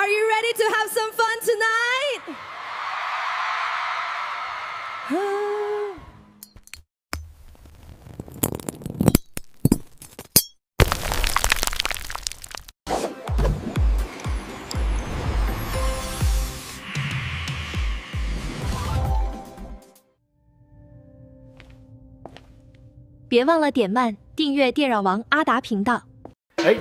Are you ready to have some fun tonight? 别忘了点赞、订阅电脑王阿达频道。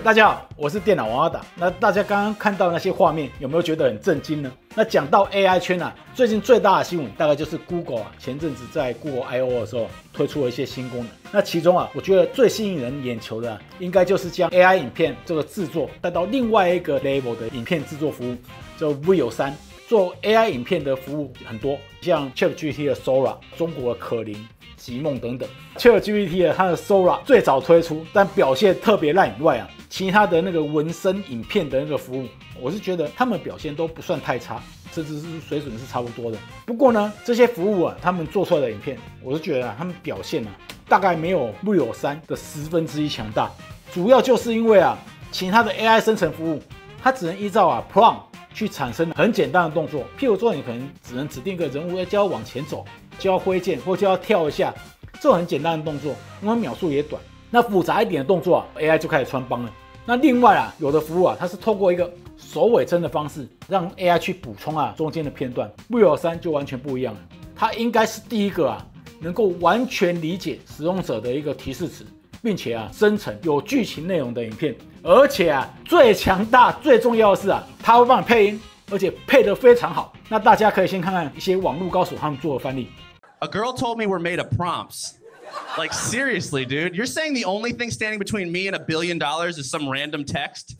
大家好，我是电脑王阿达。那大家刚刚看到那些画面，有没有觉得很震惊呢？那讲到 AI 圈啊，最近最大的新闻大概就是 Google 前阵子在 Google I/O 的时候推出了一些新功能。那其中啊，我觉得最吸引人眼球的应该就是将 AI 影片这个制作带到另外一个 level 的影片制作服务，叫 Veo 3。做 AI 影片的服务很多，像 ChatGPT 的 Sora、中国的可伶、极梦等等。ChatGPT 的它的 Sora 最早推出，但表现特别烂以外啊，其他的那个纹身影片的那个服务，我是觉得他们表现都不算太差，甚至是水准是差不多的。不过呢，这些服务啊，他们做出来的影片，我是觉得他们表现大概没有 Veo 3的1/10强大。主要就是因为啊，其他的 AI 生成服务，它只能依照prompt去产生很简单的动作，譬如说你可能只能指定一个人物，叫他往前走，叫他挥剑，或叫他跳一下，这种很简单的动作，因为秒数也短。那复杂一点的动作AI 就开始穿帮了。那另外有的服务它是透过一个首尾针的方式，让 AI 去补充中间的片段。Veo 3就完全不一样了，它应该是第一个能够完全理解使用者的一个提示词，并且生成有剧情内容的影片。而且最强大、最重要的是它会帮你配音，而且配得非常好。那大家可以先看看一些网络高手他们做的范例。A girl told me we're made of prompts. Like seriously, dude, you're saying the only thing standing between me and $1 billion is some random text?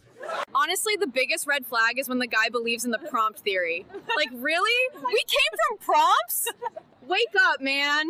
Honestly, the biggest red flag is when the guy believes in the prompt theory. Like, really? We came from prompts? Wake up, man.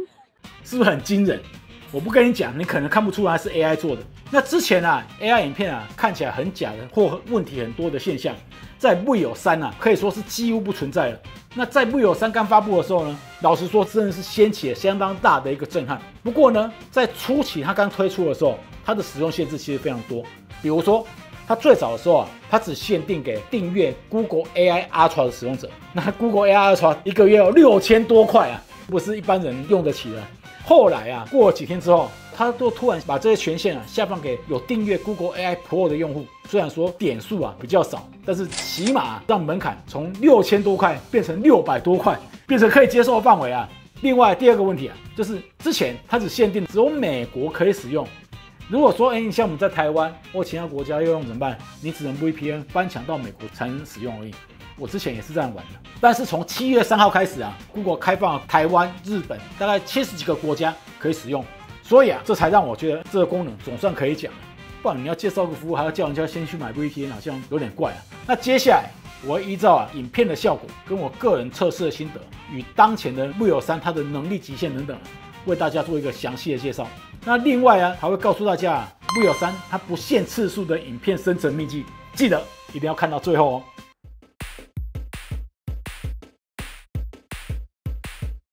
是不是很惊人？我不跟你讲，你可能看不出来是 AI 做的。那之前AI 影片看起来很假的或问题很多的现象，在 Veo 3可以说是几乎不存在了。那在 Veo 3刚发布的时候呢，老实说真的是掀起了相当大的一个震撼。不过呢，在初期它刚推出的时候，它的使用限制其实非常多。比如说，它最早的时候它只限定给订阅 Google AI Ultra 的使用者。那 Google AI Ultra 一个月要6000多块不是一般人用得起的。后来过了几天之后，他都突然把这些权限下放给有订阅 Google AI Pro 的用户。虽然说点数比较少，但是起码让门槛从6000多块变成600多块，变成可以接受的范围另外第二个问题就是之前它只限定只有美国可以使用。如果说你像我们在台湾或其他国家要用怎么办？你只能 VPN 翻墙到美国才能使用而已。我之前也是这样玩的，但是从7月3号开始Google 开放了台湾、日本大概70几个国家可以使用，所以这才让我觉得这个功能总算可以讲了。不然你要介绍个服务，还要叫人家先去买 VPN， 好像有点怪那接下来我会依照影片的效果跟我个人测试的心得，与当前的 Veo 3它的能力极限等等，为大家做一个详细的介绍。那另外还会告诉大家Veo 3它不限次数的影片生成秘籍，记得一定要看到最后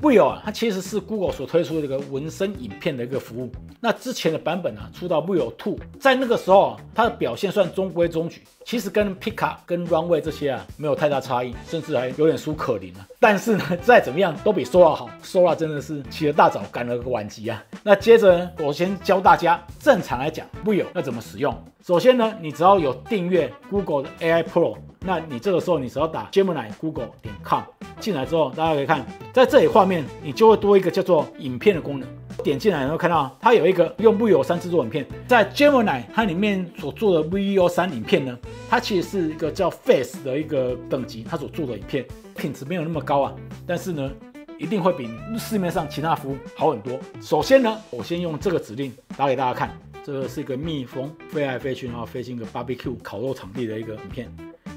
Veo 它其实是 Google 所推出的一个纹身影片的一个服务。那之前的版本出到 Veo 2，在那个时候它的表现算中规中矩，其实跟 Pika 跟 Runway 这些没有太大差异，甚至还有点输可伶但是呢，再怎么样都比 Sora 好。Sora 真的是起了大早赶了个晚集那接着呢，我先教大家正常来讲 Veo 要怎么使用。首先呢，你只要有订阅 Google 的 AI Pro， 那你这个时候你只要打 Gemini google.com 进来之后，大家可以看在这里画面你就会多一个叫做影片的功能。点进来会看到它有一个用 Veo 3制作影片，在 Gemini 它里面所做的 Veo 3影片呢，它其实是一个叫 Face 的一个等级，它所做的影片品质没有那么高但是呢一定会比市面上其他服务好很多。首先呢，我先用这个指令打给大家看，这个是一个蜜蜂飞来飞去，然后飞进一个 barbecue 烤肉场地的一个影片。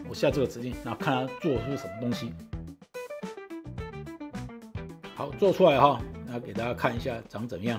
我下这个指令，然后看它做出什么东西。好，做出来那给大家看一下长怎样。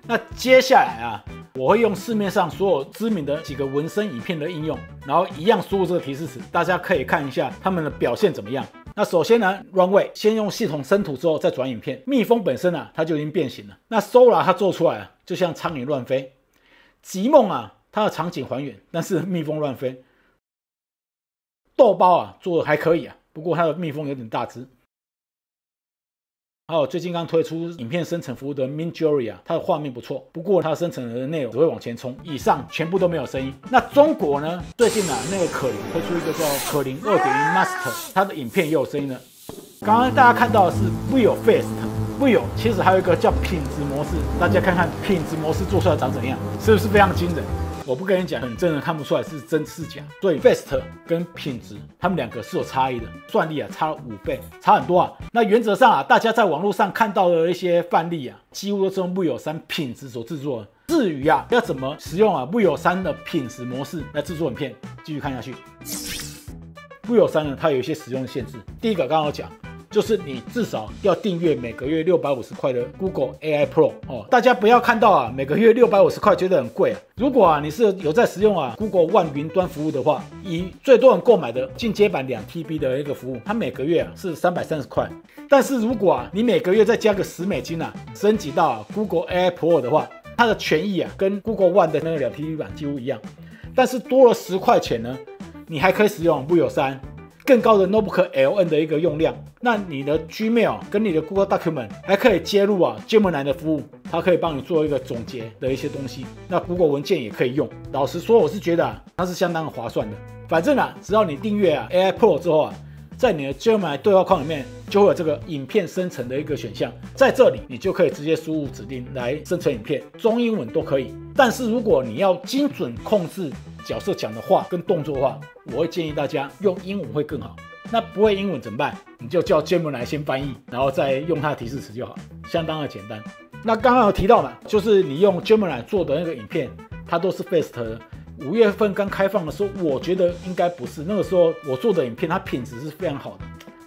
那接下来我会用市面上所有知名的几个纹身影片的应用，然后一样输入这个提示词，大家可以看一下他们的表现怎么样。那首先呢 Runway 先用系统生图之后再转影片，蜜蜂本身啊它就已经变形了。那 Sora 它做出来啊就像苍蝇乱飞，极梦啊它的场景还原，但是蜜蜂乱飞。豆包啊做的还可以啊，不过它的蜜蜂有点大只。还有最近刚推出影片生成服务的 Midjourney 啊，它的画面不错，不过它生成的内容只会往前冲，以上全部都没有声音。那中国呢，最近啊那个可伶推出一个叫可伶 2.1 Master， 它的影片也有声音了。刚刚大家看到的是 Veo Fast，Veo 其实还有一个叫品质模式，大家看看品质模式做出来长怎样，是不是非常惊人？我不跟你讲，很真的看不出来是真是假。所以 Fast 跟品质，他们两个是有差异的，算力啊差了5倍，差很多啊。那原则上啊，大家在网络上看到的一些范例啊，几乎都是用 Veo 3品质所制作的。至于啊，要怎么使用啊 Veo 3的品质模式来制作影片，继续看下去。Veo 3呢，它有一些使用限制。第一个刚刚有讲。就是你至少要订阅每个月650块的 Google AI Pro 哦，大家不要看到啊每个月650块觉得很贵啊。如果啊你是有在使用啊 Google One 云端服务的话，以最多人购买的进阶版2TB 的一个服务，它每个月啊是330块。但是如果啊你每个月再加个10美金啊，升级到啊 Google AI Pro 的话，它的权益啊跟 Google One 的那个2TB 版几乎一样，但是多了10块钱呢，你还可以使用 Veo 3。更高的 Notebook LN 的一个用量，那你的 Gmail 跟你的 Google Document 还可以接入啊 Gemini 的服务，它可以帮你做一个总结的一些东西。那 Google 文件也可以用。老实说，我是觉得啊，它是相当划算的。反正啊，只要你订阅啊 AI Pro 之后啊，在你的 Gemini 对话框里面就会有这个影片生成的一个选项，在这里你就可以直接输入指令来生成影片，中英文都可以。但是如果你要精准控制角色讲的话跟动作的话，我会建议大家用英文会更好。那不会英文怎么办？你就叫 Gemini 先翻译，然后再用它的提示词就好，相当的简单。那刚刚有提到嘛，就是你用 Gemini 做的那个影片，它都是 Fast 的。5月份刚开放的时候，我觉得应该不是，那个时候我做的影片它品质是非常好的。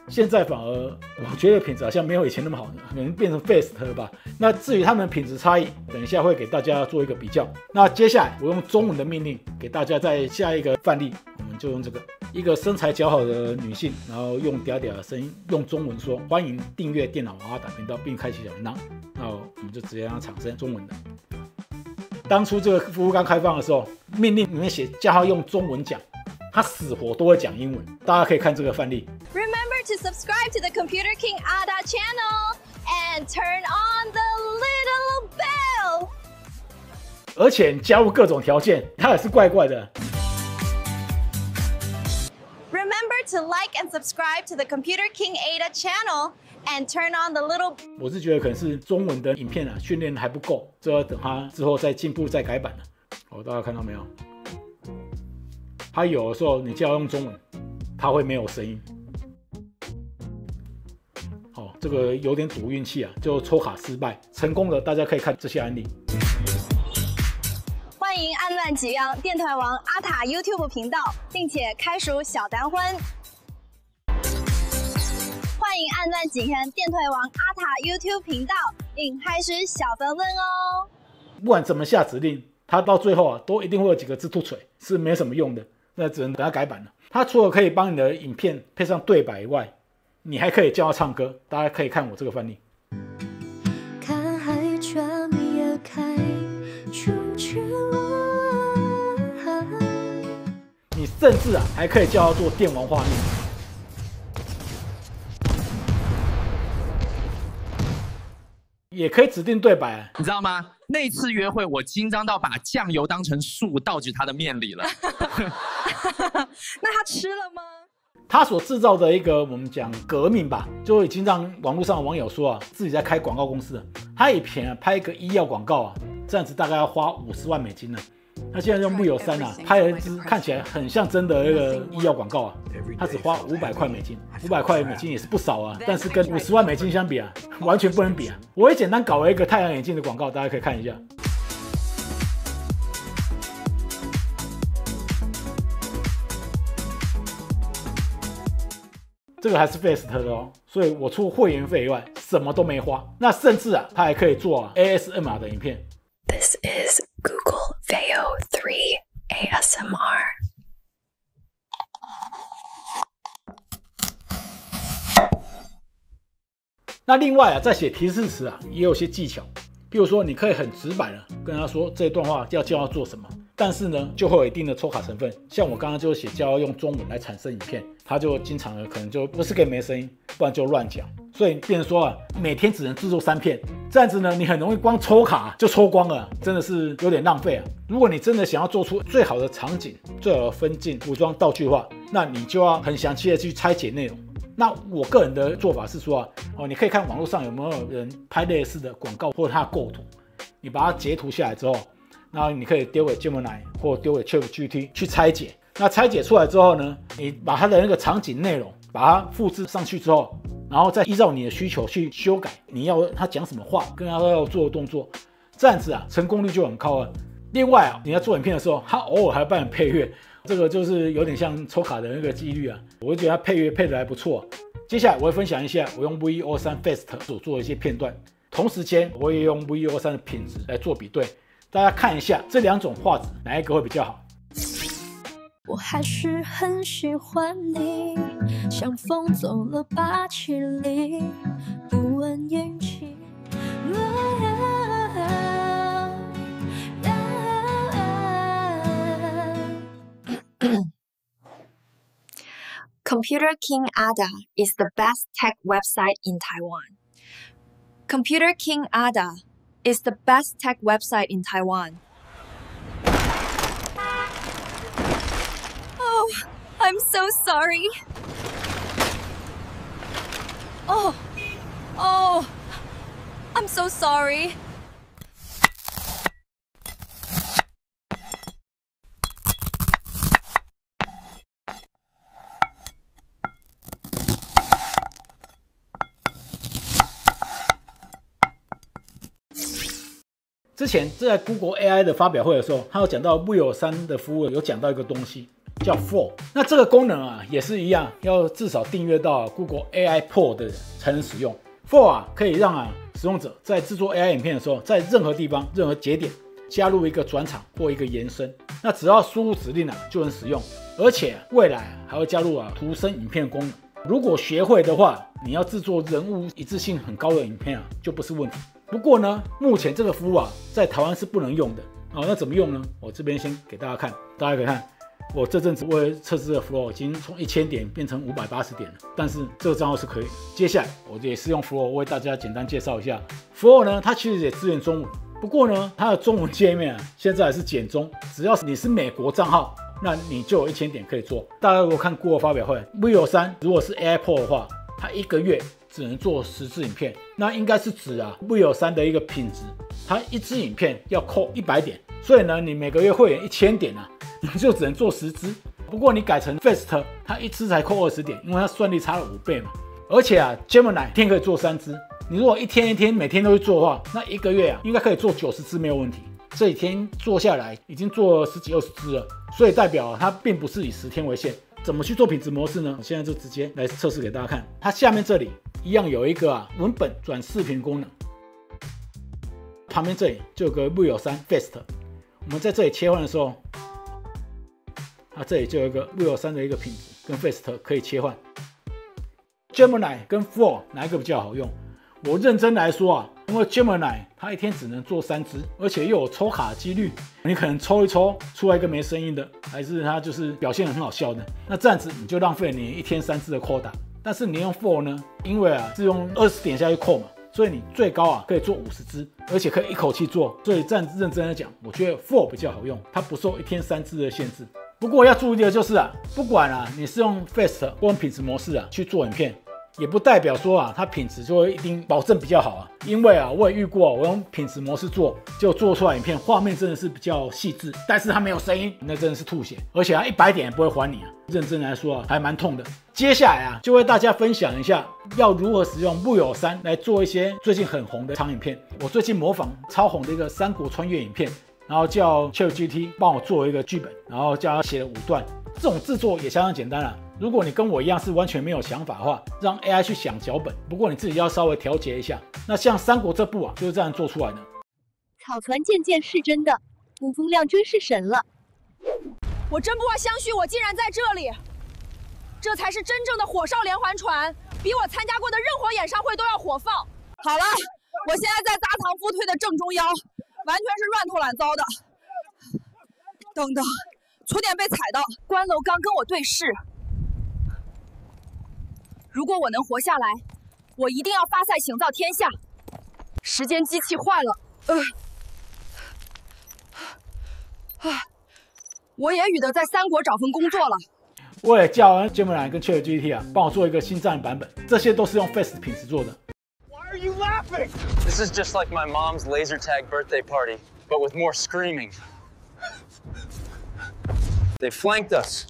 现在反而我觉得品质好像没有以前那么好，可能变成 Fast 吧。那至于他们品质差异，等一下会给大家做一个比较。那接下来我用中文的命令给大家再下一个范例，我们就用这个一个身材姣好的女性，然后用嗲嗲的声音用中文说：“欢迎订阅电脑王阿达频道，并开启小铃铛。”那我们就直接让它产生中文的。当初这个服务刚开放的时候，命令里面写叫他用中文讲，他死活都会讲英文。大家可以看这个范例。Remember to subscribe to the Computer King Ada channel and turn on the little bell. 而且加入各种条件，他也是怪怪的。Remember to like and subscribe to the Computer King Ada channel and turn on the little. 我是觉得可能是中文的影片啊训练还不够，这要等他之后再进步再改版了。哦，大家看到没有？他有的时候你叫他用中文，他会没有声音。哦，这个有点赌运气啊，就抽卡失败，成功的大家可以看这些案例。欢迎按赞几样电团王阿塔 YouTube 频道，并且开属小单婚。欢迎按赞几天电团王阿塔 YouTube 频道，并开始小粉粉哦。不管怎么下指令，它到最后啊，都一定会有几个字突锤，是没什么用的。那只能等它改版了。它除了可以帮你的影片配上对白以外，你还可以叫它唱歌。大家可以看我这个范例。看海船也开出去了。你甚至啊，还可以叫它做电玩画面。也可以指定对白，你知道吗？那次约会我紧张到把酱油当成树倒进他的面里了。那他吃了吗？他所制造的一个我们讲革命吧，就已经让网络上的网友说啊，自己在开广告公司了。他以前啊拍一个医药广告啊，这样子大概要花50万美金呢。他现在用Veo 3啊，拍了一支看起来很像真的那个医药广告啊，他只花500块美金，500块美金也是不少啊，但是跟50万美金相比啊，完全不能比啊。我也简单搞了一个太阳眼镜的广告，大家可以看一下。这个还是 Fast 的哦，所以我除会员费以外，什么都没花。那甚至啊，它还可以做啊 ASMR 的影片。This is Google Veo 3 ASMR. 那另外啊，在写提示时啊，也有些技巧，譬如说你可以很直白的跟他说这段话要叫他做什么，但是呢，就会有一定的抽卡成分。像我刚刚就写叫他用中文来产生影片，他就经常的可能就不是给没声音，不然就乱讲。所以变成说啊，每天只能制作3片，这样子呢，你很容易光抽卡就抽光了，真的是有点浪费啊。如果你真的想要做出最好的场景、最好的分镜、服装、道具的话，那你就要很详细的去拆解内容。那我个人的做法是说啊，你可以看网络上有没有人拍类似的广告或者它的构图，你把它截图下来之后，然后你可以丢给 Gemini 或丢给 ChatGPT 去拆解。那拆解出来之后呢，你把它的那个场景内容把它复制上去之后，然后再依照你的需求去修改，你要他讲什么话，跟他要做的动作，这样子啊，成功率就很高了。另外啊，你要做影片的时候，他偶尔还帮你配乐，这个就是有点像抽卡的那个几率啊，我就觉得他配乐配的还不错。接下来我会分享一下我用 VEO3 Fest 所做的一些片段，同时间我也用 VEO3 的品质来做比对，大家看一下这2种画质哪一个会比较好。我还是很喜欢你，像风走了8千里，不问阴晴。Computer King Ada is the best tech website in Taiwan. Computer King Ada is the best tech website in Taiwan. Oh, I'm so sorry. Oh, I'm so sorry.之前在 Google AI 的发表会的时候，他有讲到 VEO3 的服务有讲到一个东西叫 Flow， 那这个功能啊也是一样，要至少订阅到 Google AI Pro 的人才能使用。Flow 啊可以让使用者在制作 AI 影片的时候，在任何地方、任何节点加入一个转场或一个延伸，那只要输入指令就能使用，而且未来还会加入图生影片功能。如果学会的话，你要制作人物一致性很高的影片就不是问题。不过呢，目前这个服务在台湾是不能用的那怎么用呢？我这边先给大家看，大家可以看，我这阵子为了测试的 Flow 已经从1000点变成580点了，但是这个账号是可以。接下来我也是用 Flow 为大家简单介绍一下 Flow 呢，它其实也支援中文，不过呢，它的中文界面现在还是简中，只要你是美国账号，那你就有1000点可以做。大家如果看 Google 发表会 ，VEO3 如果是 AI Pro 的话，它1个月只能做10支影片，那应该是指VEO3 的一个品质，它1支影片要扣100点，所以呢，你每个月会员1000点你就只能做10支。不过你改成 Fest， 它1支才扣20点，因为它算力差了5倍嘛。而且Gemini 一天可以做3支，你如果一天每天都去做的话，那1个月应该可以做90支没有问题。这几天做下来已经做了10几20支了，所以代表它并不是以10天为限。怎么去做品质模式呢？我现在就直接来测试给大家看。它下面这里一样有一个文本转视频功能，旁边这里就有个 VEO3 Fest， 我们在这里切换的时候，它这里就有一个 VEO3 的一个品质跟 Fest 可以切换。Gemini 跟 Flow 哪一个比较好用？我认真来说因为 Gemini 它一天只能做3支，而且又有抽卡的几率，你可能抽一抽出来一个没声音的，还是它就是表现很好笑的，那这样子你就浪费你一天3支的 quota。但是你用 Flow 呢，因为是用20点下去扣嘛，所以你最高可以做50支，而且可以一口气做，所以这样子认真的讲，我觉得 Flow 比较好用，它不受一天3支的限制。不过要注意的就是不管你是用 Fast 或用品质模式去做影片，也不代表说它品质就会一定保证比较好因为我也遇过我用品质模式做，就做出来影片画面真的是比较细致，但是它没有声音，那真的是吐血，而且它100点也不会还你认真来说还蛮痛的。接下来就为大家分享一下要如何使用 VEO3 来做一些最近很红的长影片。我最近模仿超红的一个三国穿越影片，然后叫 ChatGPT 帮我做一个剧本，然后叫他写了5段，这种制作也相当简单如果你跟我一样是完全没有想法的话，让 AI 去想脚本，不过你自己要稍微调节一下。那像三国这部就是这样做出来的。草船借箭是真的，吴风亮真是神了。我真不怕相续，我竟然在这里，这才是真正的火烧连环船。比我参加过的任何演唱会都要火放。好了，我现在在大唐夫推的正中央，完全是乱偷懒糟的。等等，楚点被踩到，关楼刚跟我对视。如果我能活下来，我一定要发赛行造天下。时间机器坏了，我也与的在三国找份工作了。我也叫 Gemini 跟 ChatGPT 啊，帮我做一个新战版本，这些都是用 Face 品质做的。Why are you laughing? This is just like my mom's laser tag birthday party, but with more screaming. They flanked us.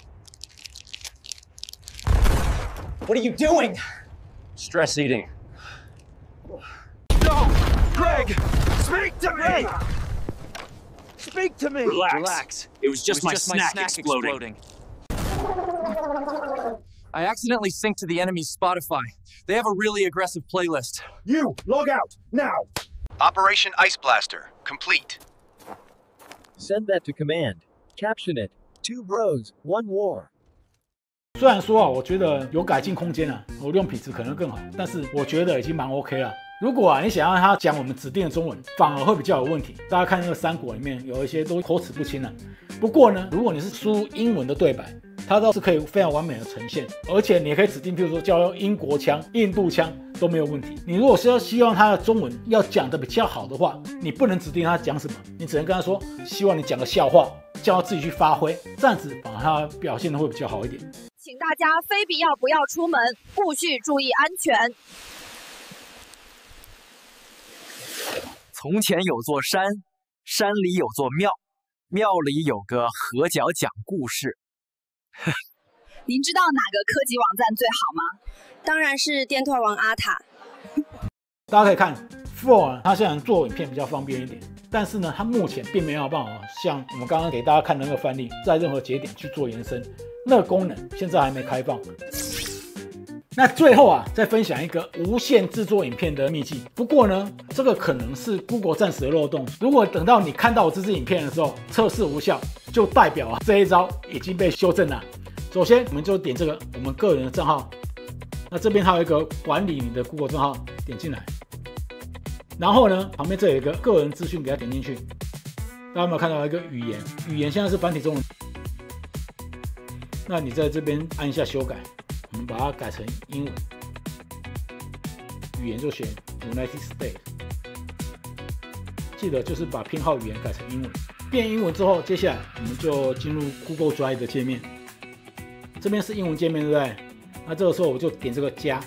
What are you doing? Stress eating. No! Greg! Speak to me! Speak to me! Relax. It was just my snack exploding. I accidentally synced to the enemy's Spotify. They have a really aggressive playlist. You, log out, now! Operation Ice Blaster, complete. Send that to command. Caption it. 2 bros, 1 war. 虽然说啊，我觉得有改进空间啊，我用品质可能更好，但是我觉得已经蛮 OK 了。如果啊你想让他讲我们指定的中文，反而会比较有问题。大家看那个三国里面有一些都口齿不清啊。不过呢，如果你是输入英文的对白，它倒是可以非常完美的呈现，而且你也可以指定，譬如说叫英国腔、印度腔都没有问题。你如果是要希望他的中文要讲的比较好的话，你不能指定他讲什么，你只能跟他说希望你讲个笑话，叫他自己去发挥，这样子把他表现的会比较好一点。请大家非必要不要出门，务须注意安全。从前有座山，山里有座庙，庙里有个合脚讲故事。您知道哪个科技网站最好吗？当然是电团王阿塔。大家可以看 Flow 它虽然做影片比较方便一点，但是呢，它目前并没有办法像我们刚刚给大家看的那个范例，在任何节点去做延伸，那个功能现在还没开放。那最后啊，再分享一个无限制作影片的秘籍。不过呢，这个可能是 Google 暂时的漏洞。如果等到你看到我这支影片的时候，测试无效，就代表啊这一招已经被修正了。首先，我们就点这个我们个人的账号，那这边还有一个管理你的 Google 账号，点进来。然后呢，旁边这有一个个人资讯，给它点进去。大家有没有看到一个语言？语言现在是繁体中文。那你在这边按一下修改。我们把它改成英文，语言就选 United States。记得就是把偏好语言改成英文。变英文之后，接下来我们就进入 Google Drive 的界面。这边是英文界面，对不对？那这个时候我就点这个加，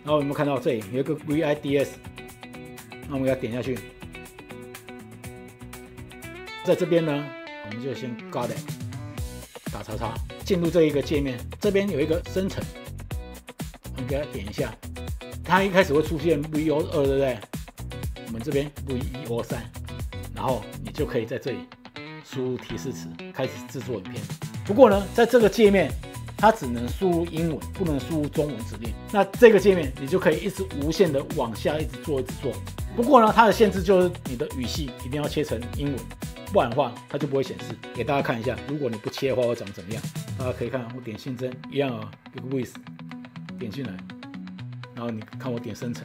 然后有没有看到这里有一个 VIDS？ 那我们给它点下去。在这边呢，我们就先 Got it， 打叉叉。进入这一个界面，这边有一个生成，我们给它点一下，它一开始会出现 VO2， 对不对？我们这边 VEO3， 然后你就可以在这里输入提示词，开始制作影片。不过呢，在这个界面，它只能输入英文，不能输入中文指令。那这个界面你就可以一直无限的往下一直做，一直做。不过呢，它的限制就是你的语系一定要切成英文。不然的话，它就不会显示。给大家看一下，如果你不切的话，会长怎么样？大家可以看，我点新增一样啊，有个 with， 点进来，然后你看我点生成，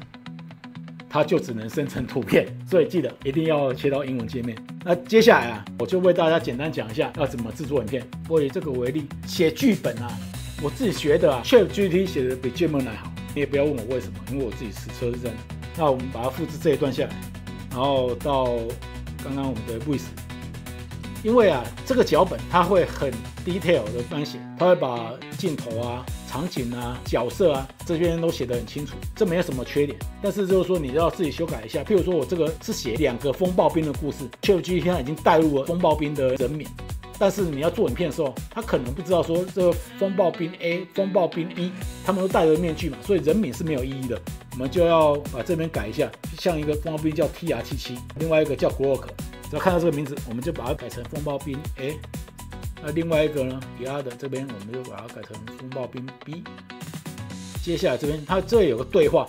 它就只能生成图片。所以记得一定要切到英文界面。那接下来啊，我就为大家简单讲一下要怎么制作影片。我以这个为例，写剧本啊，我自己学的啊 ，ChatGPT 写的比 Gemini 好。你也不要问我为什么，因为我自己实测是这样。那我们把它复制这一段下来，然后到刚刚我们的 with。因为啊，这个脚本它会很 detail 的翻写，它会把镜头啊、场景啊、角色啊这边都写得很清楚，这没有什么缺点。但是就是说你要自己修改一下，譬如说我这个是写2个风暴兵的故事 ，ChatGPT 它已经带入了风暴兵的人名，但是你要做影片的时候，他可能不知道说这个风暴兵 A、风暴兵 B 他们都戴着面具嘛，所以人名是没有意义的。我们就要把这边改一下，像一个风暴兵叫 TR77， 另外一个叫 Grok。只要看到这个名字，我们就把它改成风暴兵 A。那另外一个呢，其他的这边我们就把它改成风暴兵 B。接下来这边它这里有个对话，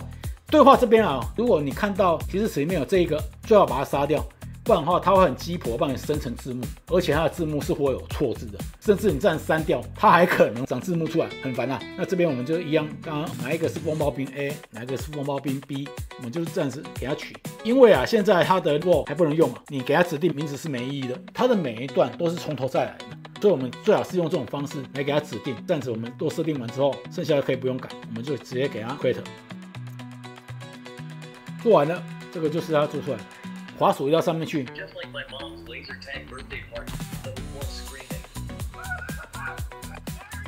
对话这边啊，如果你看到提示词里面有这一个，最好把它杀掉。不然的话它会很鸡婆帮你生成字幕，而且它的字幕是会有错字的，甚至你这样删掉，它还可能长字幕出来，很烦啊。那这边我们就一样，刚刚哪一个是风暴兵 A， 哪一个是风暴兵 B， 我们就是这样子给它取。因为啊，现在它的 RAW 还不能用嘛，你给它指定名字是没意义的，它的每一段都是从头再来的。所以我们最好是用这种方式来给它指定，这样子我们都设定完之后，剩下的可以不用改，我们就直接给它 create。做完了，这个就是它做出来，滑鼠移到上面去。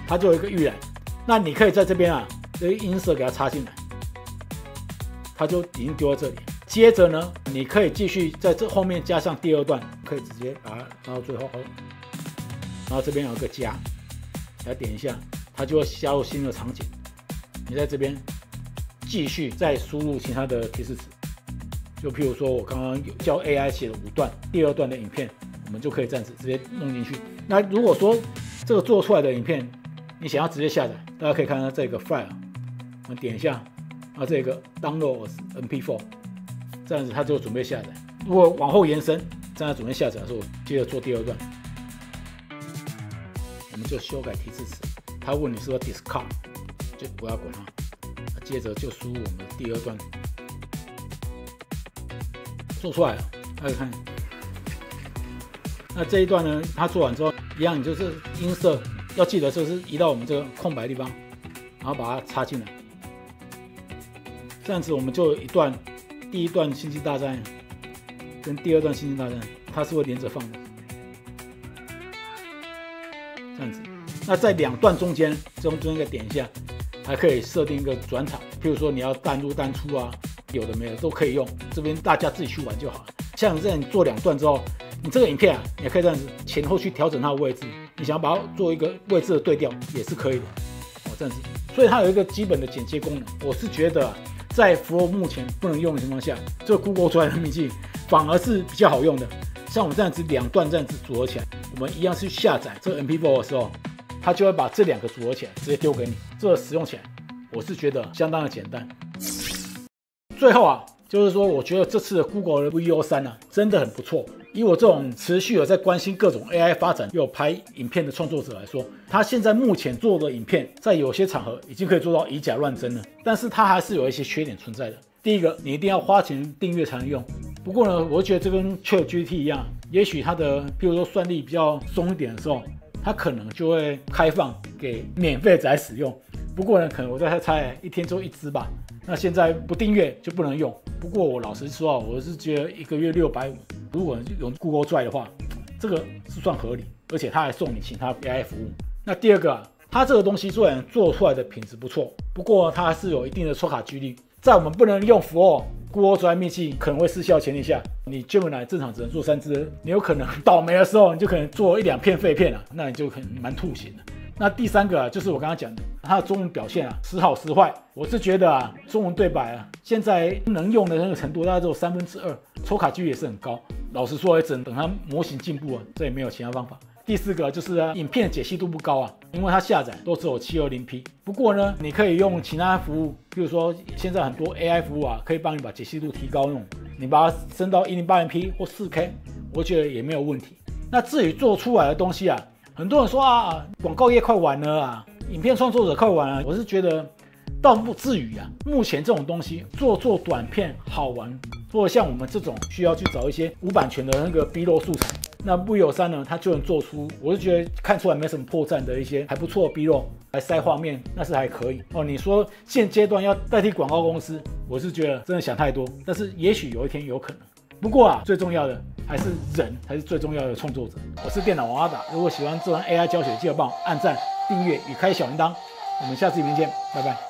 它就有一个预览，那你可以在这边啊，这个音色给它插进来，它就已经丢在这里。接着呢，你可以继续在这后面加上第2段，可以直接把它拉到最后。然后这边有一个加，来点一下，它就会加入新的场景。你在这边继续再输入其他的提示词，就譬如说我刚刚叫 AI 写了5段，第2段的影片，我们就可以这样子直接弄进去。那如果说这个做出来的影片，你想要直接下载，大家可以看到这个 file， 我们点一下，然后这个 download as MP4， 这样子它就准备下载。如果往后延伸，这样准备下载的时候，接着做第2段。我们就修改提示词，他问你是不是 discard， 就不要管它。接着就输入我们的第2段，做出来了，大家看。那这一段呢，它做完之后，一样，你就是音色要记得就是移到我们这个空白地方，然后把它插进来。这样子我们就有一段，第1段星际大战跟第2段星际大战，它是会连着放的。这样子，那在2段中间再点一下，还可以设定一个转场，譬如说你要单入单出啊，有的没的都可以用，这边大家自己去玩就好了。像这样你做2段之后，你这个影片啊，你也可以这样子前后去调整它的位置，你想要把它做一个位置的对调也是可以的，这样子。所以它有一个基本的剪接功能，我是觉得在 Flow 目前不能用的情况下，这个 Google 出来的秘籍反而是比较好用的。像我们这样子2段这样子组合起来，我们一样去下载这个 MP4 的时候，它就会把这2个组合起来，直接丢给你。这个使用起来，我是觉得相当的简单。最后啊，就是说，我觉得这次的 Google 的 VO3 啊，真的很不错。以我这种持续有在关心各种 AI 发展又有拍影片的创作者来说，他现在目前做的影片，在有些场合已经可以做到以假乱真了，但是它还是有一些缺点存在的。第一个，你一定要花钱订阅才能用。不过呢，我觉得这跟 ChatGPT 一样，也许它的譬如说算力比较松一点的时候，它可能就会开放给免费仔使用。不过呢，可能我在猜1天就1支吧。那现在不订阅就不能用。不过我老实说啊，我是觉得1个月650，如果用 Google Drive 的话，这个是算合理，而且它还送你其他 AI 服务。那第二个啊，它这个东西虽然做出来的品质不错，不过它还是有一定的抽卡几率。在我们不能用 Flow Google Drive 秘籍可能会失效的前提下，你 Gemini 正常只能做3支，你有可能倒霉的时候，你就可能做1-2片废片啊，那你就可能蛮吐血的。那第3个啊，就是我刚刚讲的，它的中文表现啊，时好时坏。我是觉得啊，中文对白啊，现在能用的那个程度大概只有2/3，抽卡几率也是很高。老实说，也只能等它模型进步了，这也没有其他方法。第4个就是啊，影片的解析度不高啊，因为它下载都只有 720p。不过呢，你可以用其他服务，比如说现在很多 AI 服务啊，可以帮你把解析度提高那种，你把它升到 1080p 或 4K， 我觉得也没有问题。那至于做出来的东西啊，很多人说啊，广告业快完了啊，影片创作者快完了，我是觉得倒不至于啊。目前这种东西做短片好玩，或者像我们这种需要去找一些无版权的那个 B-roll 素材，那 VO3 呢，它就能做出，我是觉得看出来没什么破绽的一些还不错的 B-roll 来塞画面，那是还可以哦。你说现阶段要代替广告公司，我是觉得真的想太多，但是也许有一天有可能。不过啊，最重要的还是人才是最重要的创作者。我是电脑王阿达，如果喜欢这段 AI 教学，记得帮我按赞、订阅与开小铃铛。我们下次影片见，拜拜。